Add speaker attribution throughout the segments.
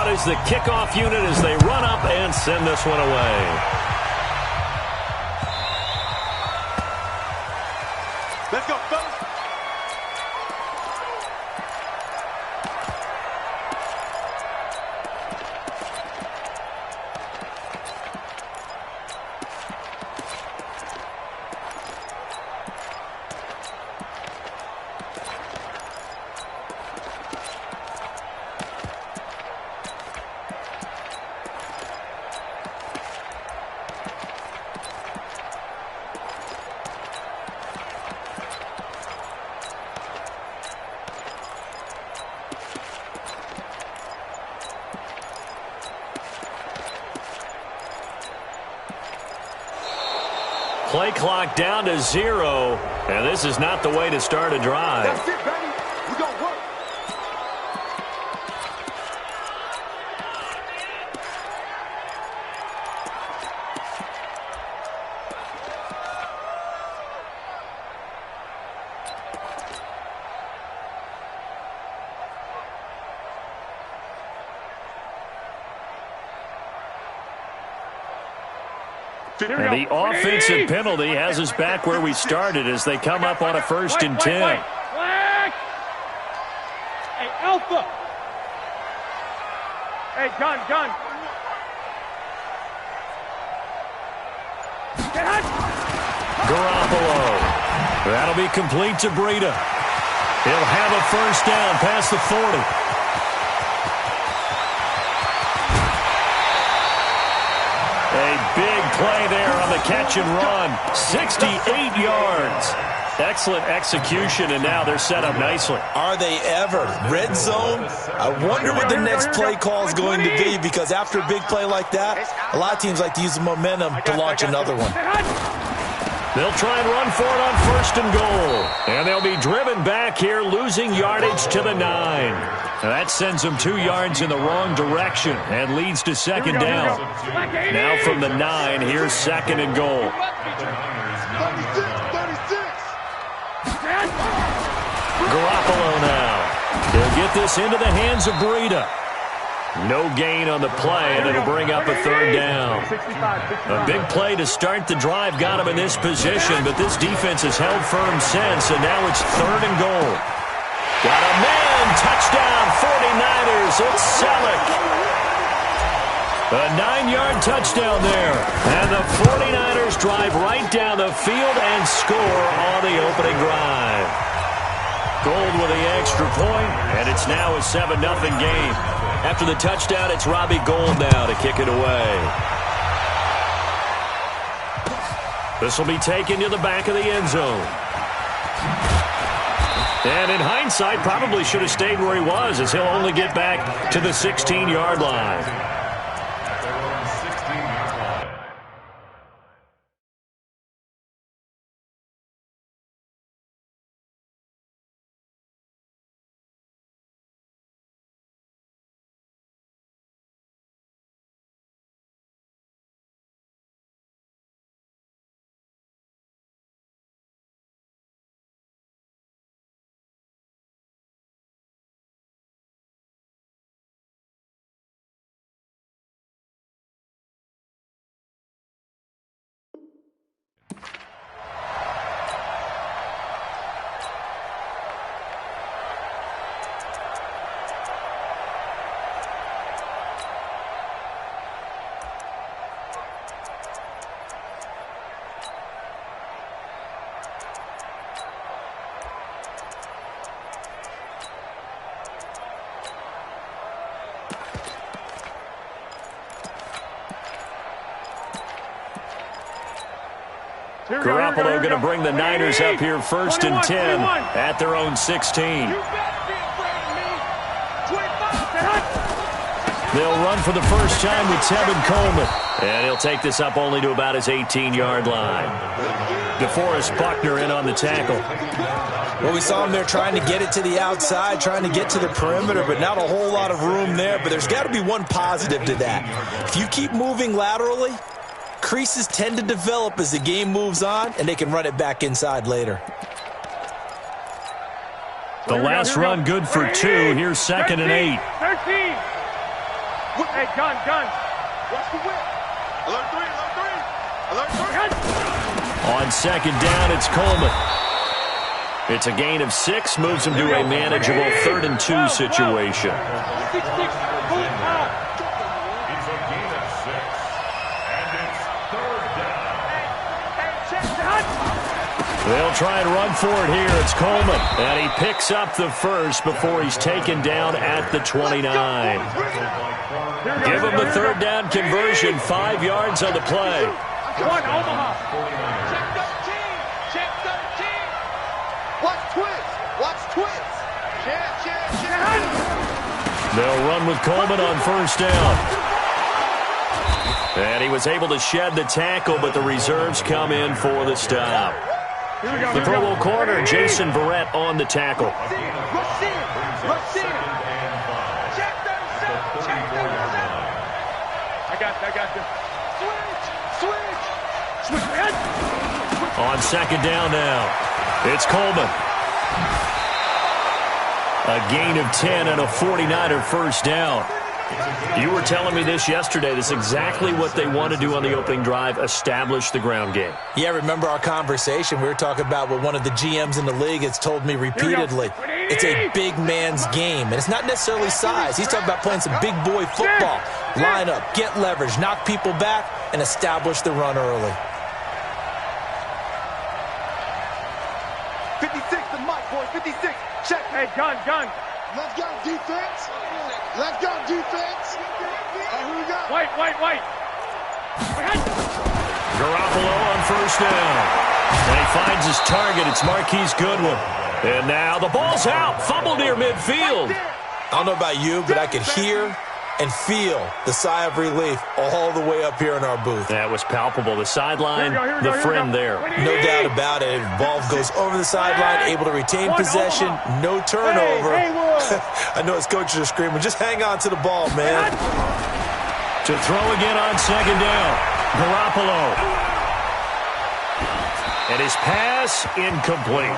Speaker 1: out is the kickoff unit as they run up and send this one away.
Speaker 2: Let's go, fellas.
Speaker 1: Play clock down to 0, and this is not the way to start a drive.
Speaker 2: That's it, baby. We gonna work.
Speaker 1: And the offensive penalty has us back where we started as they come up on a 1st and 10.
Speaker 3: Hey, Alpha. Hey, John.
Speaker 1: Garoppolo. That'll be complete to Breida. He'll have a 1st down past the 40. A big play there on the catch and run. 68 yards. Excellent execution, and now they're set up nicely.
Speaker 4: Are they ever? Red zone? I wonder what the next play call is going to be, because after a big play like that, a lot of teams like to use the momentum to launch another one.
Speaker 1: They'll try and run for it on 1st and goal. And they'll be driven back here, losing yardage to the 9. Now that sends them 2 yards in the wrong direction and leads to 2nd down. Now from the 9, here's 2nd and goal.
Speaker 2: 36.
Speaker 1: Garoppolo now. He'll get this into the hands of Breida. No gain on the play, and it'll bring up a 3rd down. A big play to start the drive got him in this position, but this defense has held firm since, and now it's 3rd and goal. Got a man, touchdown, 49ers, it's Selleck. A 9-yard touchdown there, and the 49ers drive right down the field and score on the opening drive. Gold with the extra point, and it's now a 7-0 game. After the touchdown, it's Robbie Gould now to kick it away. This will be taken to the back of the end zone. And in hindsight, probably should have stayed where he was, as he'll only get back to the 16-yard line. Garoppolo going to bring the Niners up here 1st and 10 at their own 16. They'll run for the first time with Tevin Coleman. And he'll take this up only to about his 18-yard line. DeForest Buckner in on the tackle.
Speaker 4: Well, we saw him there trying to get it to the outside, trying to get to the perimeter, but not a whole lot of room there. But there's got to be one positive to that. If you keep moving laterally, creases tend to develop as the game moves on, and they can run it back inside later.
Speaker 1: The last run good for 2. Here's 2nd and 8.
Speaker 3: Hey, gun.
Speaker 2: Watch the whip. Alert three. Alert three.
Speaker 1: On second down, it's Coleman. It's a gain of 6, moves him to a manageable 3rd and 2 situation.
Speaker 3: 6, pull it out.
Speaker 2: It's a gain of 6. And it's 3rd down.
Speaker 1: They'll try and run for it here. It's Coleman. And he picks up the first before he's taken down at the 29. Give him the 3rd down conversion. 5 yards on the play.
Speaker 3: One, Omaha.
Speaker 2: Check 13. Watch twins. Check.
Speaker 1: They'll run with Coleman on 1st down. And he was able to shed the tackle, but the reserves come in for the stop. The Pro Bowl corner, Jason Verrett, on the tackle.
Speaker 2: Rush in. Check 37.
Speaker 3: I got you.
Speaker 2: Switch, man.
Speaker 1: On second down now, it's Coleman. A gain of 10 and a 49er 1st down. You were telling me this yesterday. This is exactly what they want to do on the opening drive, establish the ground game.
Speaker 4: Yeah, remember our conversation? We were talking about what one of the GMs in the league has told me repeatedly. It's a big man's game, and it's not necessarily size. He's talking about playing some big boy football. Line up, get leverage, knock people back, and establish the run early.
Speaker 2: 56 to Mike, boys. 56. Check.
Speaker 3: Hey, gun.
Speaker 2: Let's go, defense. Here we go.
Speaker 3: White.
Speaker 1: Garoppolo on 1st down. And he finds his target. It's Marquise Goodwin. And now the ball's out. Fumble near midfield.
Speaker 4: I don't know about you, but I could hear and feel the sigh of relief all the way up here in our booth.
Speaker 1: That was palpable. The sideline, the friend there.
Speaker 4: No doubt about it. Ball goes over the sideline, able to retain possession, no turnover. I know his coaches are screaming, just hang on to the ball, man.
Speaker 1: To throw again on second down, Garoppolo. And his pass incomplete.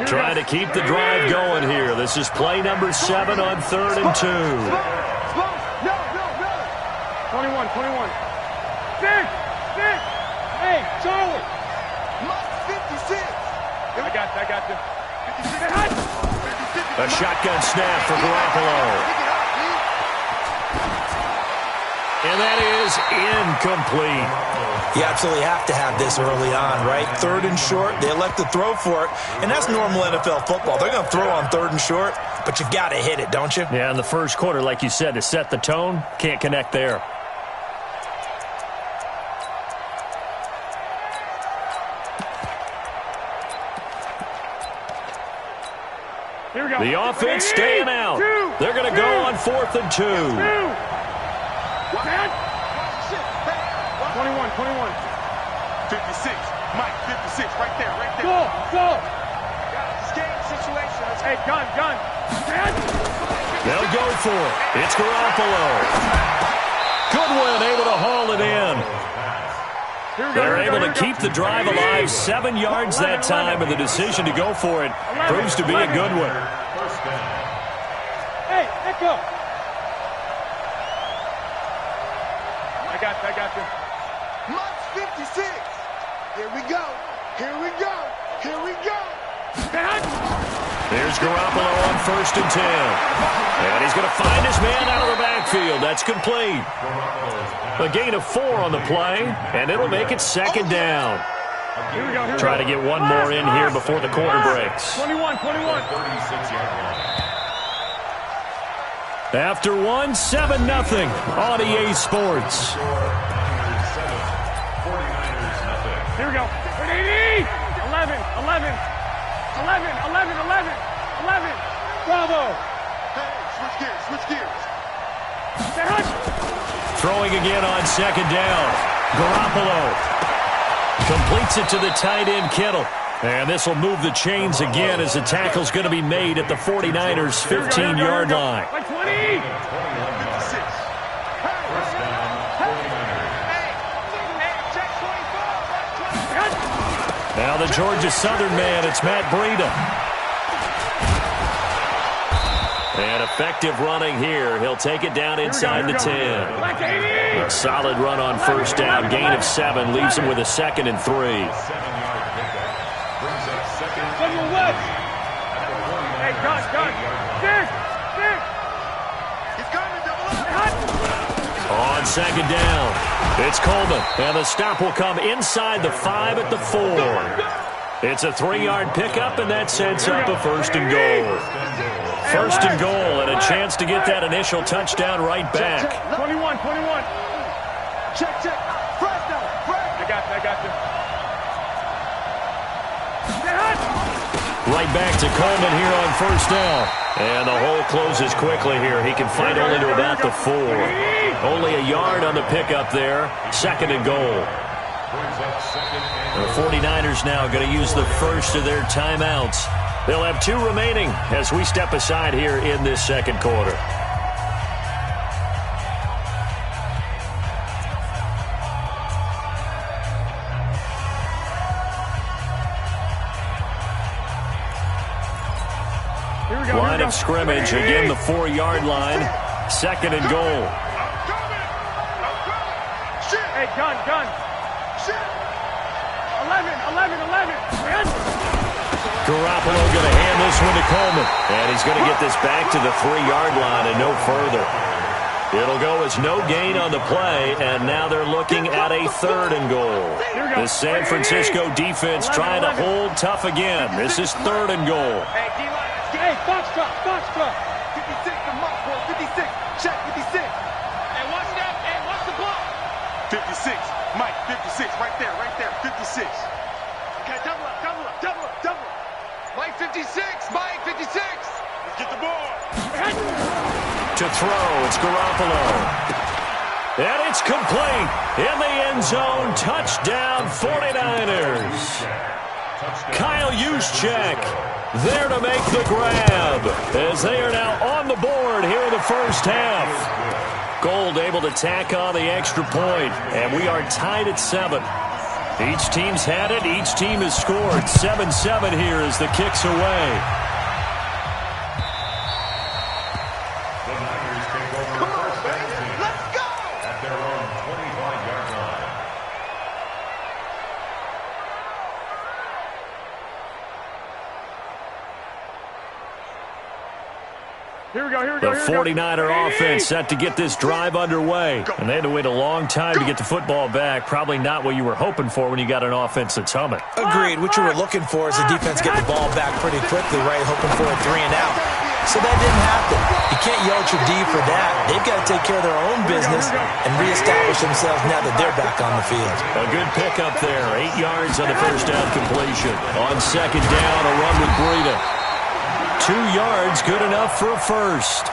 Speaker 1: Trying to keep the drive going here. This is play number 7 on 3rd and 2.
Speaker 3: 21. Six. Hey, Charlie.
Speaker 2: Mike 56.
Speaker 3: I got you.
Speaker 1: A shotgun snap for Garoppolo. And that is incomplete.
Speaker 4: You absolutely have to have this early on, right? 3rd and short, they elect to throw for it, and that's normal NFL football. They're going to throw on 3rd and short, but you got to hit it, don't you?
Speaker 1: Yeah, in the first quarter, like you said, to set the tone, can't connect there.
Speaker 3: Here we go.
Speaker 1: The offense staying out. They're going to go on 4th and 2.
Speaker 3: 21.
Speaker 2: 56. Mike 56. Right there.
Speaker 3: Go.
Speaker 2: This game situation.
Speaker 3: Hey, gun.
Speaker 1: They'll go for it. It's Garoppolo. Goodwin able to haul it in. They're able to keep the drive alive. 7 yards that time, and the decision to go for it proves to be a good one.
Speaker 3: Hey, echo. I got you.
Speaker 2: Mike 56. Here we go.
Speaker 1: There's Garoppolo on 1st and 10. And he's going to find his man out of the backfield. That's complete. A gain of 4 on the play, and it'll make it 2nd down.
Speaker 3: Here we go.
Speaker 1: Try to get one more in here before the quarter breaks.
Speaker 3: 21.
Speaker 1: After 1, 7-0 on EA Sports.
Speaker 3: Here we go. 11. Bravo.
Speaker 2: Hey, switch gears.
Speaker 1: Throwing again on 2nd down. Garoppolo completes it to the tight end, Kittle. And this will move the chains again as the tackle's going to be made at the 49ers' 15-yard line.
Speaker 3: Like 20.
Speaker 2: 56.
Speaker 1: Now the Georgia Southern man, it's Matt Breida. And effective running here. He'll take it down inside the 10. A solid run on first down. Gain of 7 leaves him with a 2nd and 3.
Speaker 2: 7-yard pickup. Brings up second.
Speaker 3: Hey, gun. Six. He's coming, double up.
Speaker 1: On second down, it's Coleman. And the stop will come inside the 5 at the 4. It's a 3-yard pickup, and that sets up a 1st and goal. 1st and goal, and a chance to get that initial touchdown right back.
Speaker 3: 21. Check. Fresh down. I got you.
Speaker 1: Right back to Coleman here on first down. And the hole closes quickly here. He can fight only to about the 4. Only a yard on the pickup there. 2nd and goal. The 49ers now going to use the first of their timeouts. They'll have 2 remaining as we step aside here in this second quarter. Line of scrimmage, again the 4-yard line. 2nd and goal.
Speaker 3: Hey, gun. 11.
Speaker 1: Garoppolo going to hand this one to Coleman. And he's going to get this back to the 3-yard line and no further. It'll go as no gain on the play, and now they're looking at a 3rd and goal. The San Francisco defense trying to hold tough again. This is 3rd and goal.
Speaker 3: Hey, Foxtrot. 56 to Mockford. 56. Check 56. Hey, watch that. Hey, watch the block.
Speaker 5: 56. Mike, 56. Right there. 56.
Speaker 3: Okay, double up. Mike, 56. Mike, 56.
Speaker 5: Let's get the ball.
Speaker 1: To throw, it's Garoppolo. And it's complete. In the end zone, touchdown 49ers. Kyle Juszczyk there to make the grab as they are now on the board here in the first half. Gold able to tack on the extra point, and we are tied at 7. Each team's had it. Each team has scored. 7-7 here as the kick's away.
Speaker 2: The Niners take over the first down. Let's go! At their own 25-yard line.
Speaker 3: Here we go.
Speaker 1: The 49er offense set to get this drive underway. And they had to wait a long time to get the football back. Probably not what you were hoping for when you got an offense that's humming.
Speaker 4: Agreed. What you were looking for is the defense get the ball back pretty quickly, right? Hoping for a 3 and out. So that didn't happen. You can't yell at your D for that. They've got to take care of their own business and reestablish themselves now that they're back on the field.
Speaker 1: A good pickup there. 8 yards on the first down completion. On second down, a run with Breida. 2 yards, good enough for a first.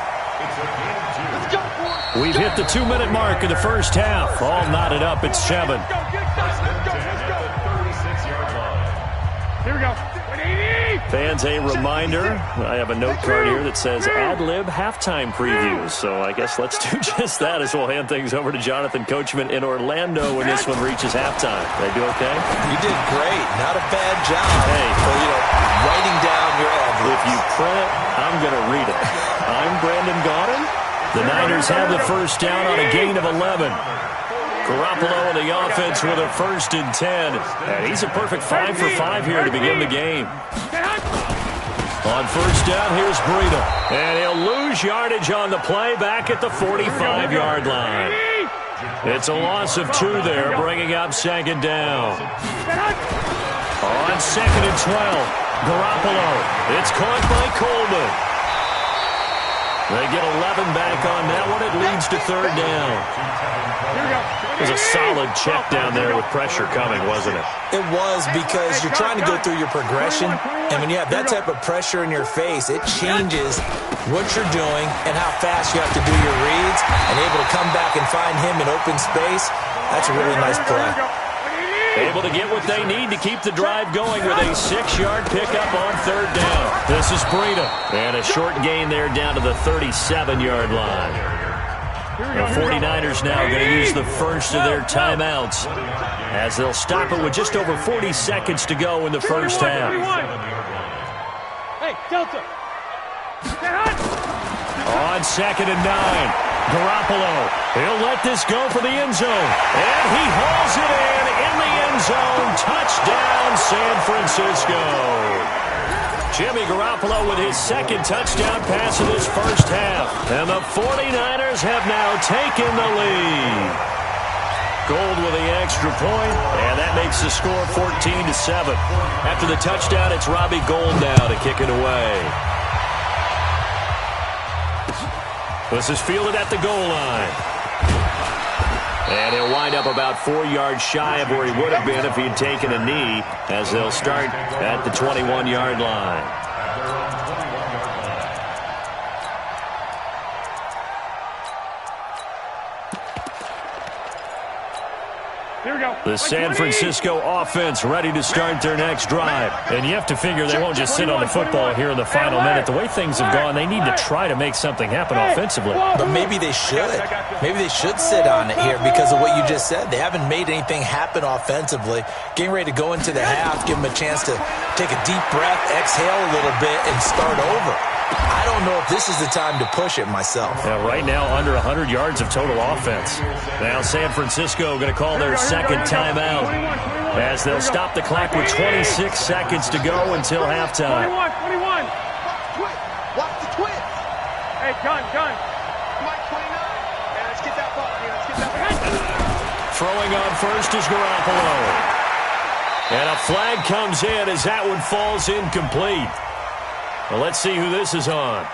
Speaker 1: We've hit the 2-minute mark in the first half. All knotted up at 7.
Speaker 3: Here we go.
Speaker 1: Fans, a reminder, I have a note card here that says ad-lib halftime preview. So I guess let's do just that as we'll hand things over to Jonathan Coachman in Orlando when this one reaches halftime. Did I do okay?
Speaker 4: You did great. Not a bad job.
Speaker 1: Hey,
Speaker 4: for, writing down your ad-libs.
Speaker 1: If you print it, I'm going to read it. I'm Brandon Gaudin. The Niners have the first down on a gain of 11. Garoppolo in the offense with a 1st and 10. And he's a perfect 5 for 5 here to begin the game. On first down, here's Breida. And he'll lose yardage on the play back at the 45-yard line. It's a loss of 2 there, bringing up second down. On 2nd and 12, Garoppolo. It's caught by Coleman. They get 11 back on that one. It leads to 3rd down. It was a solid check down there with pressure coming, wasn't it?
Speaker 4: It was, because you're trying to go through your progression, and when you have that type of pressure in your face, it changes what you're doing and how fast you have to do your reads, and able to come back and find him in open space. That's a really nice play.
Speaker 1: Able to get what they need to keep the drive going with a 6-yard pickup on 3rd down. This is Breida. And a short gain there down to the 37-yard line. The 49ers now going to use the first of their timeouts as they'll stop it with just over 40 seconds to go in the first half.
Speaker 3: Hey, Delta.
Speaker 1: on 2nd and 9. Garoppolo, he'll let this go for the end zone. And he hauls it in the end zone. Touchdown, San Francisco. Jimmy Garoppolo with his 2nd touchdown pass of this first half. And the 49ers have now taken the lead. Gold with the extra point, and that makes the score 14-7. After the touchdown, it's Robbie Gould now to kick it away. This is fielded at the goal line. And he'll wind up about 4 yards shy of where he would have been if he'd taken a knee, as they'll start at the 21-yard line. The San Francisco offense ready to start their next drive.
Speaker 6: And you have to figure they won't just sit on the football here in the final minute. The way things have gone, they need to try to make something happen offensively.
Speaker 4: But maybe they should. Maybe they should sit on it here because of what you just said. They haven't made anything happen offensively. Getting ready to go into the half, give them a chance to take a deep breath, exhale a little bit, and start over. I don't know if this is the time to push it myself.
Speaker 6: Yeah, right now, under 100 yards of total offense.
Speaker 1: Now San Francisco going to call their 2nd timeout as they'll stop the clock with 26 seconds to go until halftime.
Speaker 3: 21. Watch the twist. Hey, gun. Mike 29. Man, let's get that ball.
Speaker 1: Throwing on first is Garoppolo. And a flag comes in as that one falls incomplete. Well, let's see who this is on.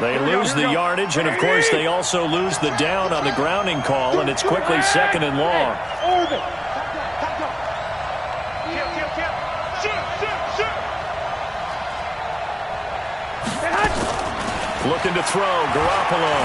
Speaker 1: They lose the yardage, and, of course, they also lose the down on the grounding call, and it's quickly 2nd and long. Looking to throw, Garoppolo.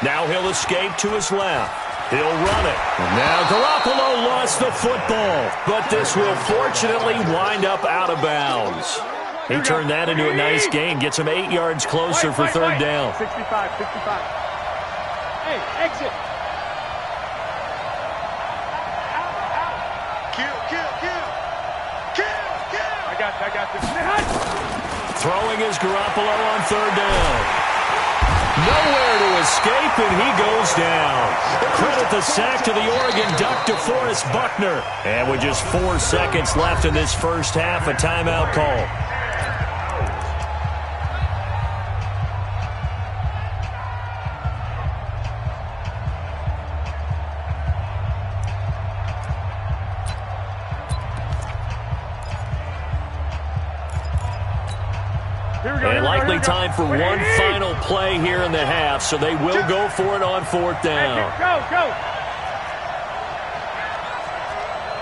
Speaker 1: Now he'll escape to his left. He'll run it. Now Garoppolo lost the football, but this will fortunately wind up out of bounds. He turned that into a nice gain, gets him 8 yards closer for 3rd down.
Speaker 3: 65. Hey, exit. Kill. I got this.
Speaker 1: Throwing is Garoppolo on 3rd down. Nowhere to escape, and he goes down. Credit the sack to the Oregon Duck, DeForest Buckner. And with just 4 seconds left in this first half, a timeout call. And likely time for one final play here in the half, so they will go for it on 4th down.
Speaker 3: Go.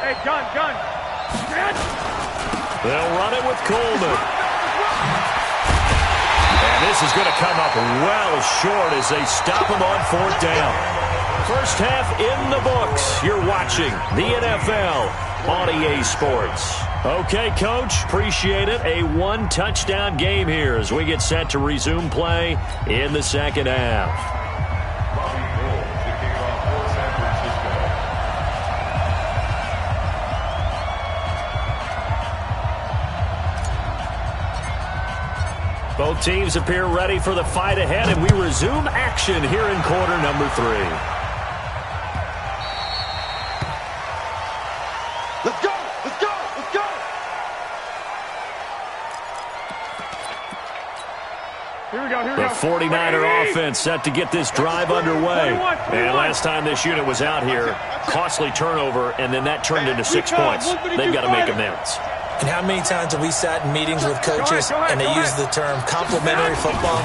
Speaker 3: Hey, gun.
Speaker 1: They'll run it with Coleman. And this is going to come up well short as they stop him on 4th down. First half in the books. You're watching the NFL on EA Sports. Okay, Coach, appreciate it. A 1-touchdown game here as we get set to resume play in the 2nd half. Both teams appear ready for the fight ahead, and we resume action here in quarter number 3.
Speaker 3: Let's go! Here we go.
Speaker 1: The 49er offense set to get this drive underway. And last time this unit was out here, costly turnover, and then that turned into 6 points. They've got to make amends.
Speaker 4: And how many times have we sat in meetings with coaches and they use the term complementary football?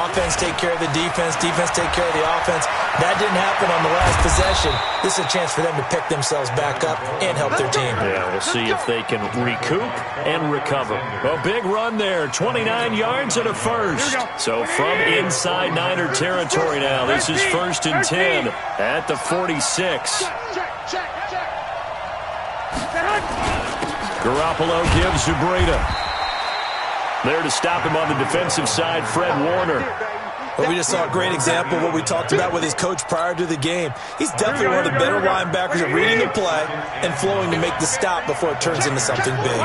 Speaker 4: Offense take care of the defense take care of the offense. That didn't happen on the last possession. This is a chance for them to pick themselves back up and help their team.
Speaker 1: Yeah, we'll see if they can recoup and recover. A big run there, 29 yards and a first. So from inside Niner territory now, this is 1st and 10 at the 46. Garoppolo gives to Breida. There to stop him on the defensive side, Fred Warner.
Speaker 4: Well, we just saw a great example of what we talked about with his coach prior to the game. He's definitely one of the better linebackers at reading the play and flowing to make the stop before it turns into something big.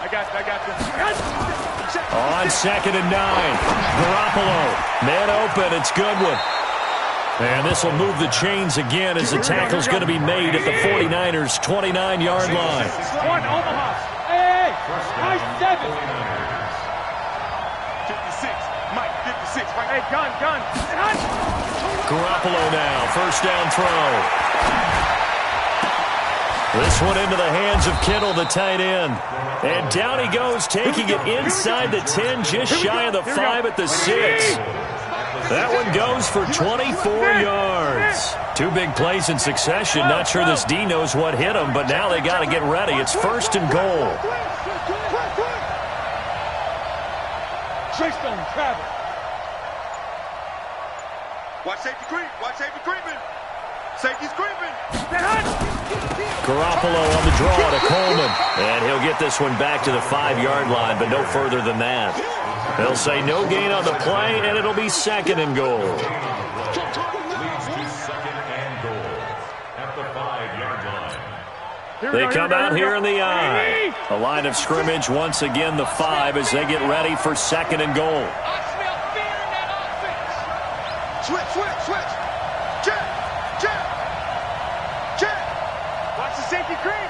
Speaker 1: On 2nd and 9. Garoppolo. Man open. It's Goodwin. And this will move the chains again as the tackle's going to be made at the 49ers' 29-yard line.
Speaker 3: One, Omaha. Hey, nice 7.
Speaker 5: 56, Mike, 56, right.
Speaker 3: Hey, gun.
Speaker 1: Garoppolo now. First down throw. This one into the hands of Kittle, the tight end. And down he goes, taking it inside the 10, just shy of the 5 at the 6. That one goes for 24 yards. Two big plays in succession. Not sure this D knows what hit him, but now they got to get ready. It's 1st and goal.
Speaker 3: Treystone, travel.
Speaker 5: Watch safety creep. Watch safety creeping. Safety's creeping.
Speaker 1: Garoppolo on the draw to Coleman. And he'll get this one back to the 5-yard line, but no further than that. They'll say no gain on the play, and it'll be 2nd and goal.
Speaker 2: Leads to 2nd and goal at the 5-yard line.
Speaker 1: They come out here in the I. A line of scrimmage, once again the 5 as they get ready for 2nd and goal.
Speaker 3: I smell fear in that offense.
Speaker 5: Switch. Check. Watch the safety creep.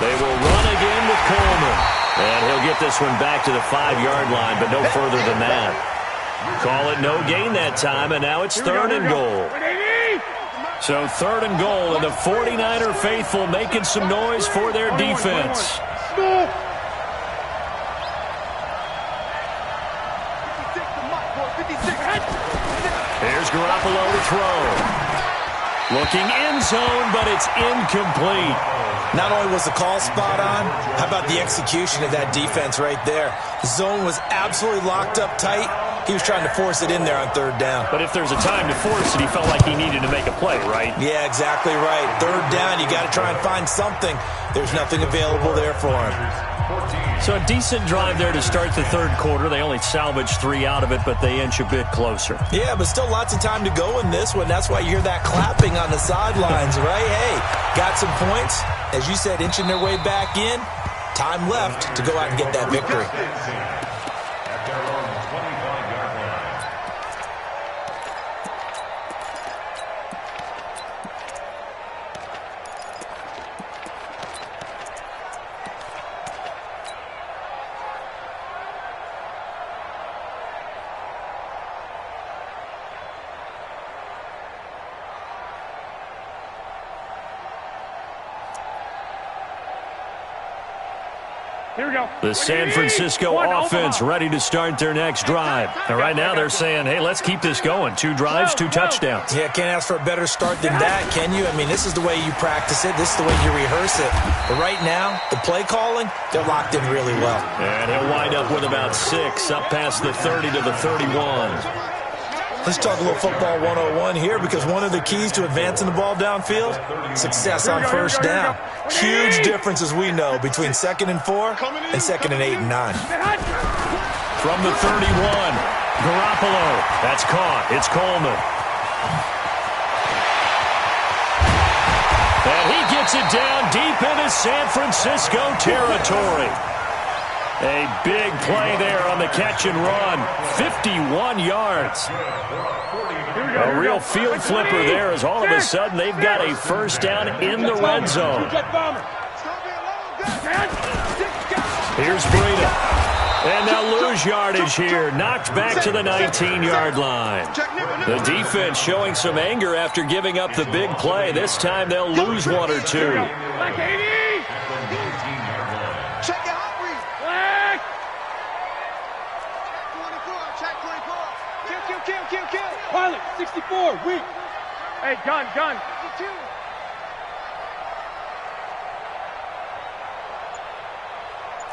Speaker 1: They will run again with Coleman. And he'll get this one back to the 5-yard line, but no further than that. Call it no gain that time, and now it's 3rd and goal. So 3rd and goal, and the 49er faithful making some noise for their defense. Here's Garoppolo to throw. Looking end zone, but it's incomplete.
Speaker 4: Not only was the call spot on, how about the execution of that defense right there? The zone was absolutely locked up tight. He was trying to force it in there on 3rd down.
Speaker 6: But if there's a time to force it, he felt like he needed to make a play, right?
Speaker 4: Yeah, exactly right. 3rd down, you got to try and find something. There's nothing available there for him.
Speaker 1: So a decent drive there to start the 3rd quarter. They only salvaged 3 out of it, but they inch a bit closer.
Speaker 4: Yeah, but still lots of time to go in this one. That's why you hear that clapping on the sidelines, right? Hey, got some points. As you said, inching their way back in. Time left to go out and get that victory.
Speaker 2: At their own 25-yard line.
Speaker 3: Here we go.
Speaker 1: The San Francisco offense ready to start their next drive. And right now they're saying, hey, let's keep this going. 2 drives, 2 touchdowns.
Speaker 4: Yeah, can't ask for a better start than that, can you? I mean, this is the way you practice it. This is the way you rehearse it. But right now, the play calling, they're locked in really well.
Speaker 1: And he'll wind up with about 6, up past the 30 to the 31.
Speaker 4: Let's talk a little football 101 here, because one of the keys to advancing the ball downfield, success on 1st down. Huge difference, as we know, between 2nd and 4 and 2nd and 8 and 9.
Speaker 1: From the 31, Garoppolo. That's caught. It's Coleman. And he gets it down deep into San Francisco territory. A big play there on the catch and run. 51 yards. A real field flipper there, as all of a sudden they've got a 1st down in the red zone. Here's Breida. And they'll lose yardage here. Knocked back to the 19-yard line. The defense showing some anger after giving up the big play. This time they'll lose 1 or 2.
Speaker 3: Pilot, 64, weak. Hey, gun. 52.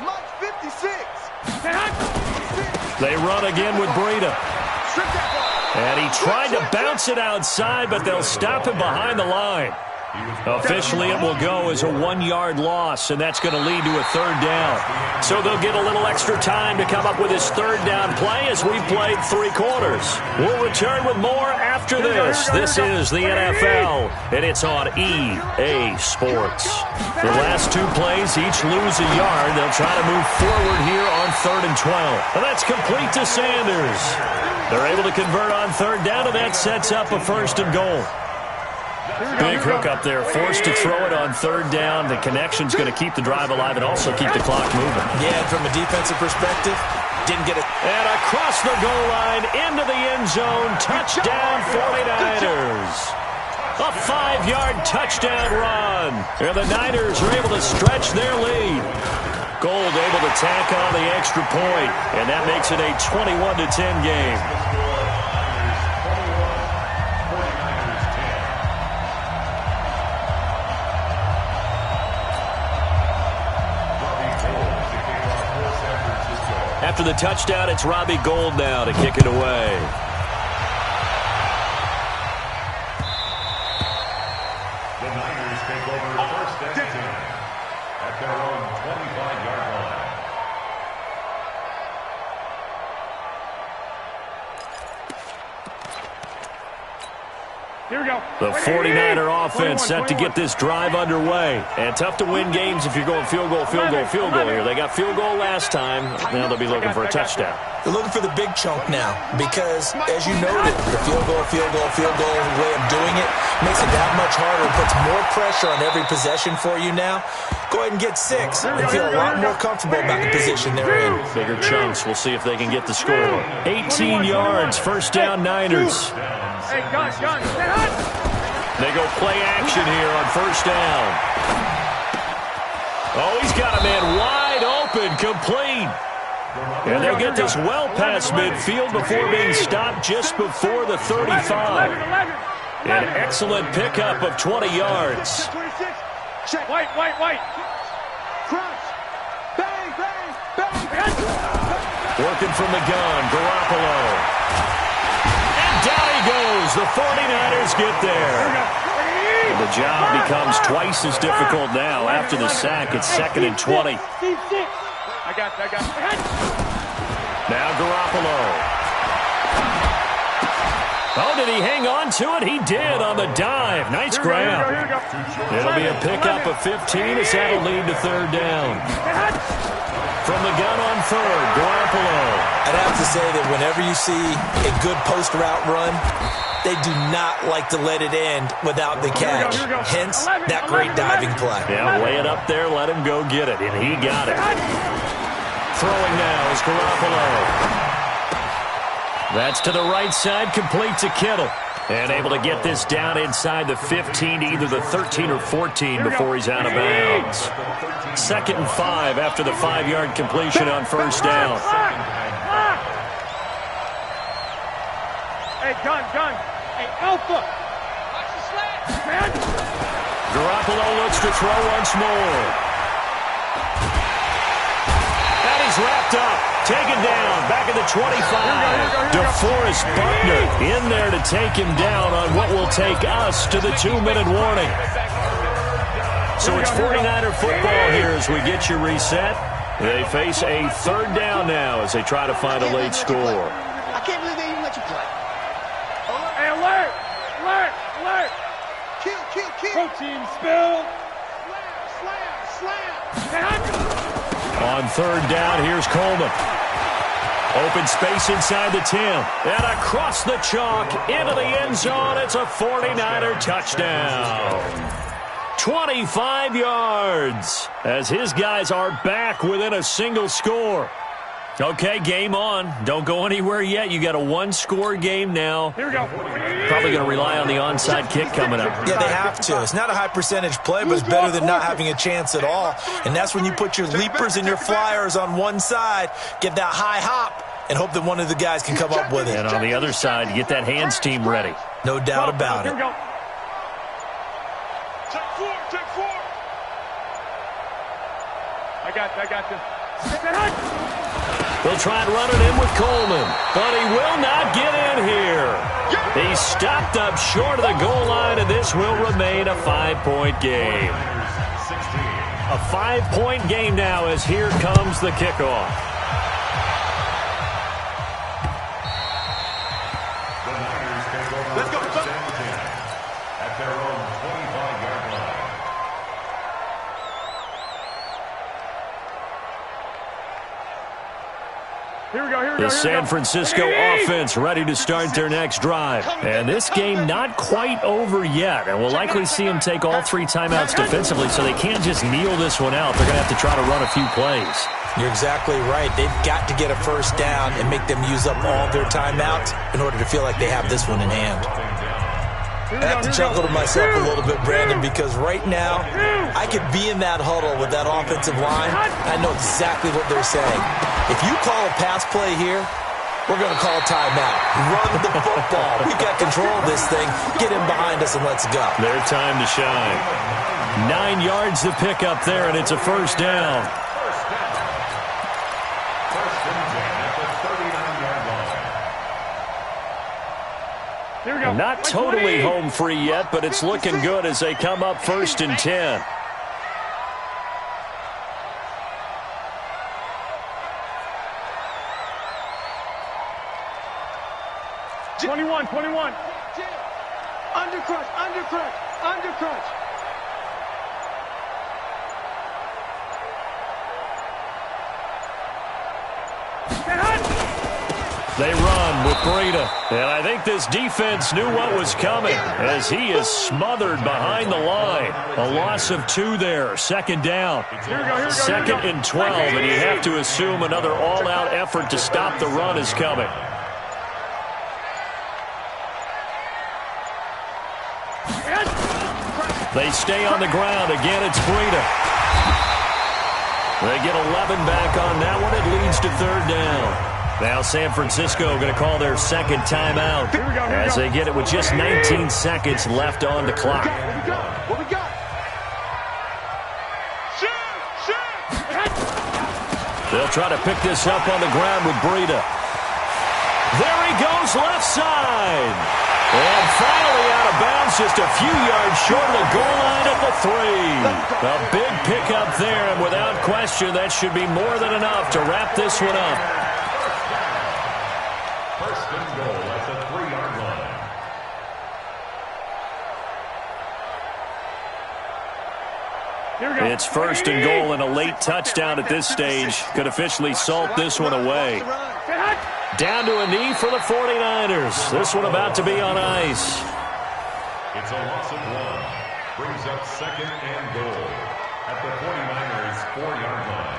Speaker 5: Mike, 56.
Speaker 1: They run again with Breida. And he tried to bounce it outside, but they'll stop him behind the line. Officially, it will go as a 1-yard loss, and that's going to lead to a third down. So they'll get a little extra time to come up with his third down play as we played 3 quarters. We'll return with more after this. This is the NFL, and it's on EA Sports. The last 2 plays each lose a yard. They'll try to move forward here on 3rd and 12. And that's complete to Sanders. They're able to convert on 3rd down, and that sets up a 1st and goal. Big hook up there, forced to throw it on 3rd down. The connection's going to keep the drive alive and also keep the clock moving.
Speaker 4: Yeah, from a defensive perspective, didn't get it.
Speaker 1: And across the goal line, into the end zone, touchdown 49ers. A 5-yard touchdown run. And the Niners are able to stretch their lead. Gold able to tack on the extra point, and that makes it a 21-10 game. After the touchdown, it's Robbie Gould now to kick it away.
Speaker 2: The Niners take over 1st and 10 at their own 25-yard line.
Speaker 3: Here we go.
Speaker 1: The 49er offense set to get this drive underway. And tough to win games if you're going field goal here. They got field goal last time. Now they'll be looking for a touchdown.
Speaker 4: They're looking for the big chunk now because, as you noted, the field goal way of doing it makes it that much harder. It puts more pressure on every possession for you now. Go ahead and get 6 and feel a lot more comfortable about the position they're in.
Speaker 1: Bigger chunks. We'll see if they can get the score. 18 yards, 1st down Niners.
Speaker 3: Hey, gun.
Speaker 1: They go play action here on 1st down. Oh, he's got a man wide open, complete. And they'll get this well past midfield before being stopped just before the 35. An excellent pickup of 20 yards.
Speaker 3: Check. White. Crunch. Bang.
Speaker 1: Working from the gun, Garoppolo. Down he goes. The 49ers get there. And the job becomes twice as difficult now. After the sack, it's 2nd and 20.
Speaker 3: I got
Speaker 1: Now Garoppolo. Oh, did he hang on to it? He did on the dive. Nice grab. It'll be a pickup of 15 as that'll lead to 3rd down. From the gun on 3rd, Garoppolo.
Speaker 4: I'd have to say that whenever you see a good post route run, they do not like to let it end without the catch. Hence, that great diving play.
Speaker 1: Yeah, lay it up there, let him go get it, and he got it. Throwing now is Garoppolo. That's to the right side, complete to Kittle. And able to get this down inside the 15 to either the 13 or 14 before he's out of bounds. 2nd and 5 after the 5-yard completion on 1st down.
Speaker 3: Hey, gun. Hey, Alpha. Watch the slant, man.
Speaker 1: Garoppolo looks to throw once more. And he's wrapped up. Taken down, back at the 25. DeForest Buckner in there to take him down on what will take us to the 2-minute warning. So it's 49er football here as we get you reset. They face a 3rd down now as they try to find a late score.
Speaker 7: I can't believe they even let you play.
Speaker 3: Hey, alert! Kill. Protein spill.
Speaker 7: Slam.
Speaker 1: On 3rd down, here's Coleman. Open space inside the 10. And across the chalk, into the end zone. It's a 49er touchdown. 25 yards as his guys are back within a single score. Okay, game on. Don't go anywhere yet. You got a 1-score game now.
Speaker 3: Here we go.
Speaker 1: Probably going to rely on the onside kick coming up.
Speaker 4: Yeah, they have to. It's not a high percentage play, but it's better than not having a chance at all. And that's when you put your leapers and your flyers on one side, get that high hop, and hope that one of the guys can come up with it.
Speaker 1: And on the other side, you get that hands team ready.
Speaker 4: No doubt about it.
Speaker 3: Here we go.
Speaker 5: Check four.
Speaker 3: I got this.
Speaker 1: They'll try and run it in with Coleman, but he will not get in here. He stopped up short of the goal line, and this will remain a 5-point game. A 5-point game now as here comes the kickoff.
Speaker 2: The Niners take over. Let's go. At their own 25-yard line.
Speaker 3: Here we go.
Speaker 1: The San Francisco offense ready to start their next drive. And this game not quite over yet. And we'll likely see them take all 3 timeouts defensively, so they can't just kneel this one out. They're going to have to try to run a few plays.
Speaker 4: You're exactly right. They've got to get a first down and make them use up all their timeouts in order to feel like they have this one in hand. I have to chuckle to myself a little bit, Brandon, because right now I could be in that huddle with that offensive line. I know exactly what they're saying. If you call a pass play here, we're going to call a timeout. Run the football. We've got control of this thing. Get him behind us and let's go.
Speaker 1: Their time to shine. 9 yards to pick up there, and it's a first down.
Speaker 2: First and 10 at the 39-yard line.
Speaker 3: Here we go.
Speaker 1: Not totally home free yet, but it's looking good as they come up first and 10.
Speaker 3: Twenty-one.
Speaker 7: Undercrush.
Speaker 1: They run with Breida. And I think this defense knew what was coming as he is smothered behind the line. A loss of 2 there. Second down. Second and 12, and you have to assume another all-out effort to stop the run is coming. They stay on the ground. Again, it's Breida. They get 11 back on that one. It leads to third down. Now San Francisco going to call their second timeout as they get it with just 19 seconds left on the clock.
Speaker 7: What we got?
Speaker 1: They'll try to pick this up on the ground with Breida. There he goes, left side. And finally out of bounds, just a few yards short of the goal line at the 3. A big pickup there, and without question, that should be more than enough to wrap this one up.
Speaker 2: First and goal at the 3-yard line.
Speaker 1: It's first and goal, and a late touchdown at this stage could officially salt this one away. Down to a knee for the 49ers. This one about to be on ice.
Speaker 2: It's a loss of 1. Brings up second and goal at the 49ers 4-yard line.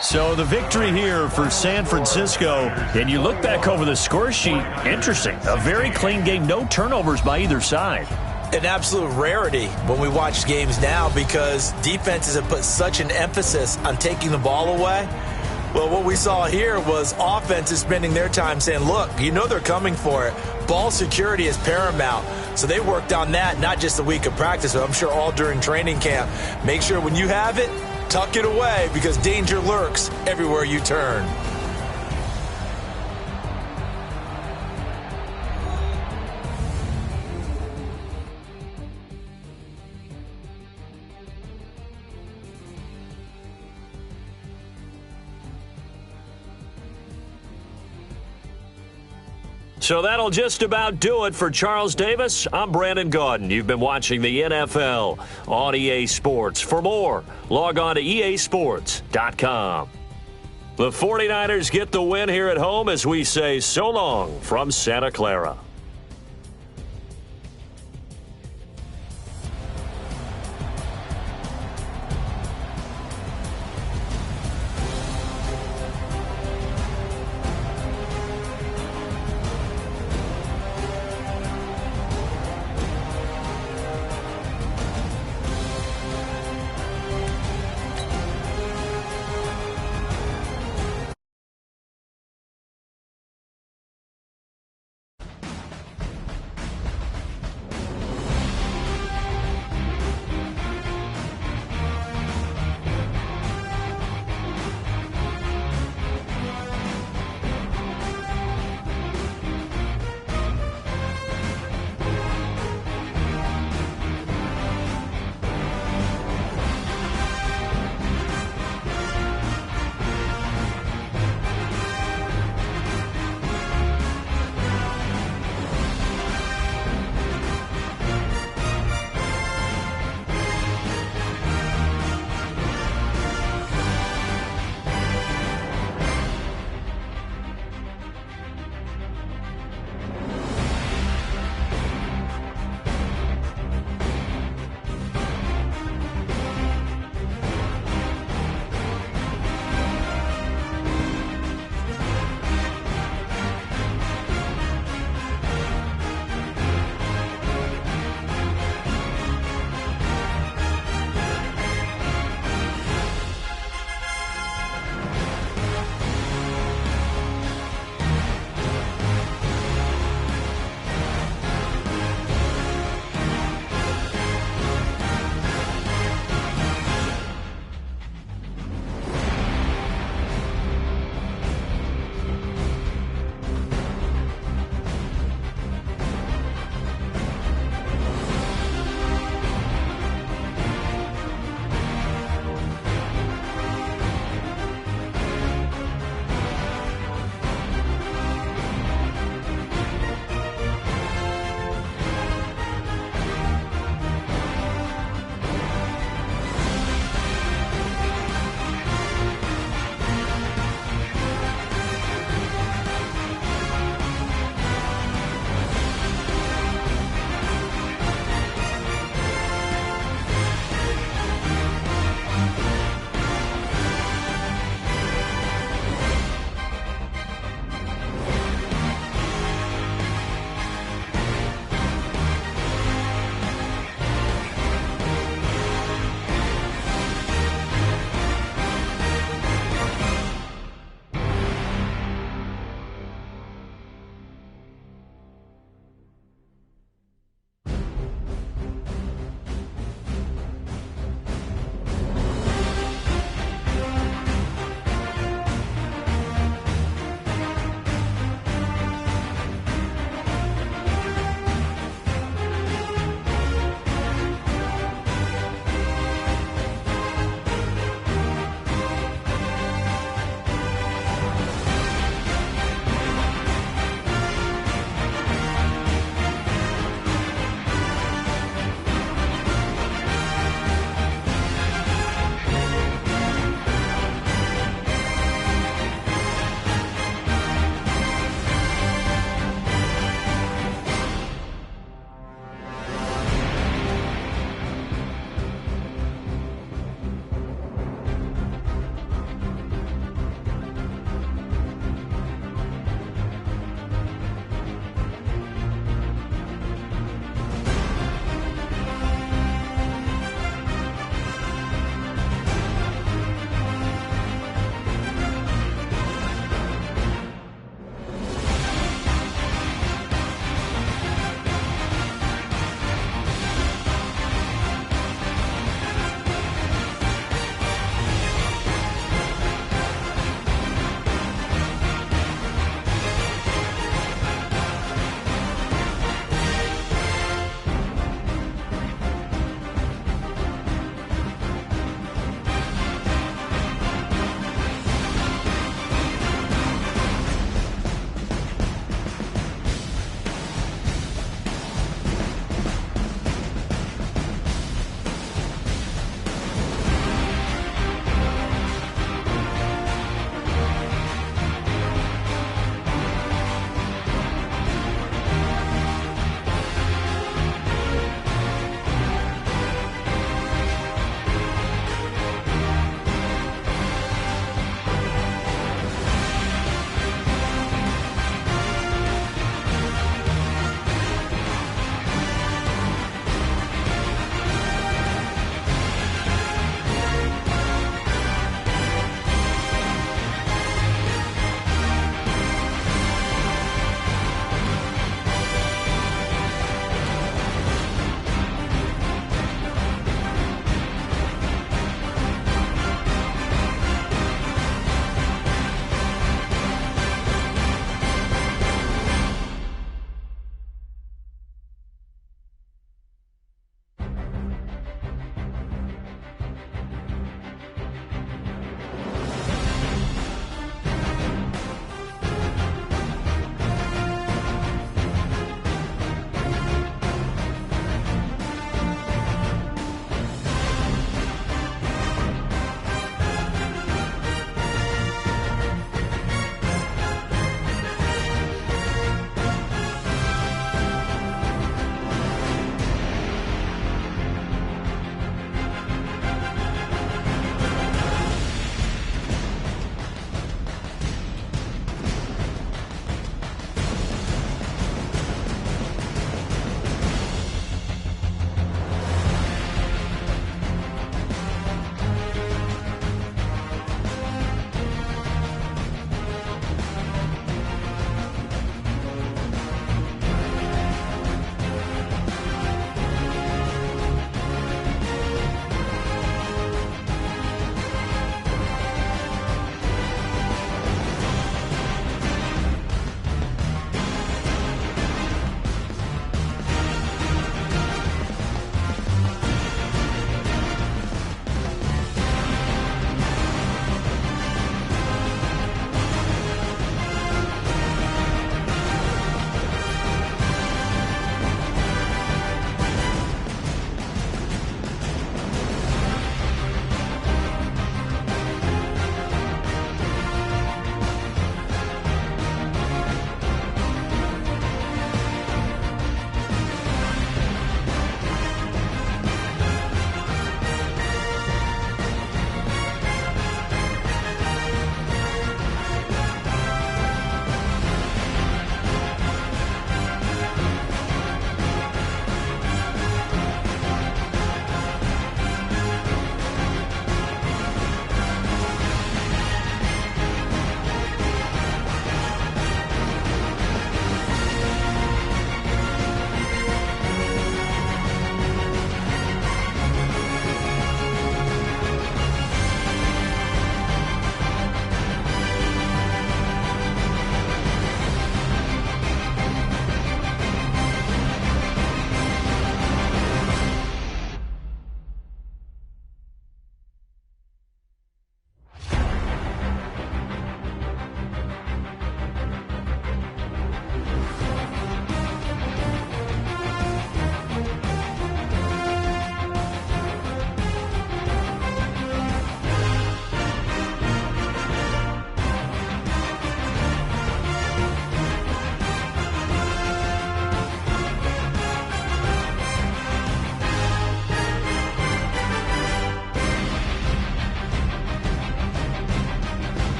Speaker 1: So the victory here for San Francisco. And you look back over the score sheet, interesting. A very clean game, no turnovers by either side.
Speaker 4: An absolute rarity when we watch games now because defenses have put such an emphasis on taking the ball away. Well, what we saw here was offenses spending their time saying, look, you know they're coming for it. Ball security is paramount. So they worked on that, not just a week of practice, but I'm sure all during training camp. Make sure when you have it, tuck it away because danger lurks everywhere you turn.
Speaker 1: So that'll just about do it for Charles Davis. I'm Brandon Gaudin. You've been watching the NFL on EA Sports. For more, log on to easports.com. The 49ers get the win here at home as we say so long from Santa Clara.